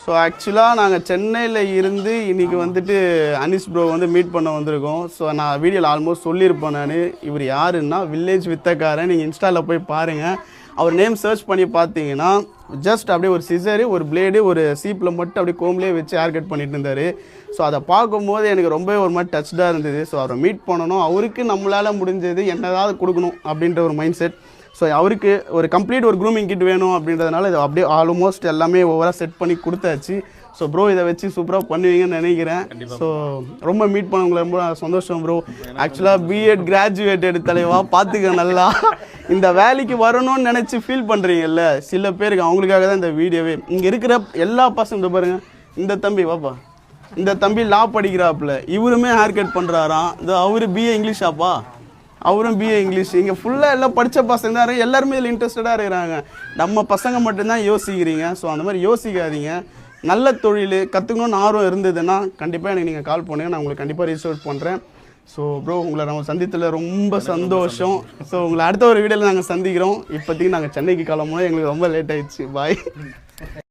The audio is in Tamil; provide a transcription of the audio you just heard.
ஸோ ஆக்சுவலாக நாங்கள் சென்னையில் இருந்து இன்றைக்கி வந்துட்டு அனிஸ் ப்ரோ வந்து மீட் பண்ண வந்திருக்கோம். ஸோ நான் வீடியோவில் ஆல்மோஸ்ட் சொல்லியிருப்பேன் நான். இவர் யாருன்னா வில்லேஜ் வித்தக்காரன். நீங்கள் இன்ஸ்டாவில் போய் பாருங்கள். அவர் நேம் சர்ச் பண்ணி பார்த்தீங்கன்னா ஜஸ்ட் அப்படியே ஒரு சிசரு, ஒரு பிளேடு, ஒரு சீப்பில் மட்டும் அப்படியே கோம்லேயே வச்சு ஹேர் கட் பண்ணிட்டு இருந்தார். ஸோ அதை பார்க்கும்போது எனக்கு ரொம்ப ஒரு மாதிரி டச்டாக இருந்தது. ஸோ அவரை மீட் பண்ணணும், அவருக்கு நம்மளால் முடிஞ்சது என்னதாவது கொடுக்கணும் அப்படின்ற ஒரு மைண்ட் செட். ஸோ அவருக்கு ஒரு கம்ப்ளீட் ஒரு க்ரூமிங் கிட் வேணும் அப்படின்றதுனால இது அப்படியே ஆல்மோஸ்ட் எல்லாமே ஓவராக செட் பண்ணி கொடுத்தாச்சு. ஸோ ப்ரோ இதை வச்சு சூப்பராக பண்ணுவீங்கன்னு நினைக்கிறேன். ஸோ ரொம்ப மீட் பண்ணவங்களை ரொம்ப சந்தோஷம் ப்ரோ. ஆக்சுவலாக பிஎட் கிராஜுவேட்டட் தலைவா பார்த்துக்க நல்லா. இந்த வேலைக்கு வரணும்னு நினச்சி ஃபீல் பண்ணுறீங்கல்ல சில பேருக்கு, அவங்களுக்காக தான் இந்த வீடியோவே. இங்கே இருக்கிற எல்லா பசங்க பாருங்கள், இந்த தம்பி வாப்பா, இந்த தம்பி லா படிக்கிறாப்புல, இவருமே ஹேர் கட் பண்ணுறாராம். இது அவர் பிஏ இங்கிலீஷாப்பா, அவரும் பிஏ இங்கிலீஷ். இங்கே ஃபுல்லாக எல்லாம் படித்த பசங்க தான் எல்லாருமே இதில் இன்ட்ரெஸ்டடாக இருக்கிறாங்க. நம்ம பசங்க மட்டும்தான் யோசிக்கிறீங்க. ஸோ அந்த மாதிரி யோசிக்காதீங்க. நல்ல தொழில் கற்றுக்கணும்னு ஆர்வம் இருந்ததுன்னா கண்டிப்பாக எனக்கு நீங்கள் கால் பண்ணுங்கள், நான் உங்களுக்கு கண்டிப்பாக ரீச் அவுட் பண்ணுறேன். ஸோ ப்ரோ உங்களை நம்ம சந்தித்தில் ரொம்ப சந்தோஷம். ஸோ உங்களை அடுத்த ஒரு வீடியோவில் நாங்கள் சந்திக்கிறோம். இப்போதைக்கு நாங்கள் சென்னைக்கு கிளம்புனோம், எங்களுக்கு ரொம்ப லேட் ஆயிடுச்சு. பாய்.